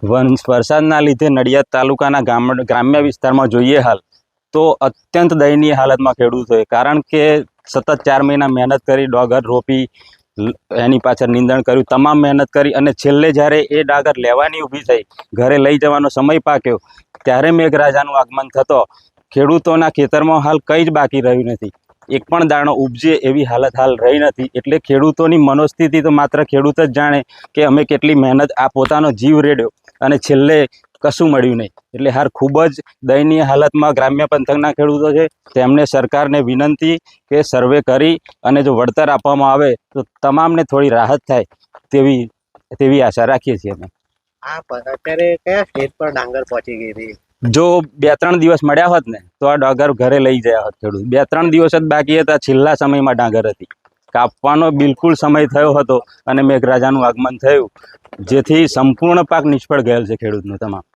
વરસાદના લીધે નડિયાદ તાલુકાના ગ્રામ્ય વિસ્તારમાં જોઈએ હાલ તો અત્યંત દયનીય હાલતમાં ખેડૂતો છે, કારણ કે સતત 4 મહિના મહેનત કરી, ડોગર રોપી, એની પાછળ નીંદણ કર્યું, તમામ મહેનત કરી અને છેલ્લે જ્યારે એ ડાગર લેવાની ઊભી થઈ, ઘરે લઈ જવાનો સમય પાક્યો, ત્યારે મેઘરાજાનું આગમન થતો ખેડૂતોના ખેતરમાં હાલ કંઈ જ બાકી રહ્યું નથી. એક પણ દાણો ઉપજે એવી હાલત હાલ રહી નથી. એટલે ખેડૂતોની મનોસ્થિતિ તો માત્ર ખેડૂત જ જાણે કે અમે કેટલી મહેનત, આ પોતાનો જીવ રેડ્યો અને છેલ્લે કશું મળ્યું નહીં. એટલે હાલ ખૂબ જ દયનીય હાલતમાં ગ્રામ્ય પંથકના ખેડૂતો છે. તેમને સરકારને વિનંતી કે સર્વે કરી અને જો વળતર આપવામાં આવે તો તમામને થોડી રાહત થાય તેવી આશા રાખીએ છીએ અમે. અત્યારે કયા સ્ટેજ પર ડાંગર પહોંચી ગઈ હતી? જો 2-3 દિવસ મળ્યા હોત ને તો આ ડાંગર ઘરે લઈ ગયા હોત ખેડૂત. 2-3 દિવસ જ બાકી હતા, છેલ્લા સમયમાં ડાંગર હતી. કાપવાનો બિલકુલ સમય થયો હતો અને મેઘરાજાનું આગમન થયું, જેથી સંપૂર્ણ પાક નિષ્ફળ ગયેલ છે ખેડૂતનો તમામ.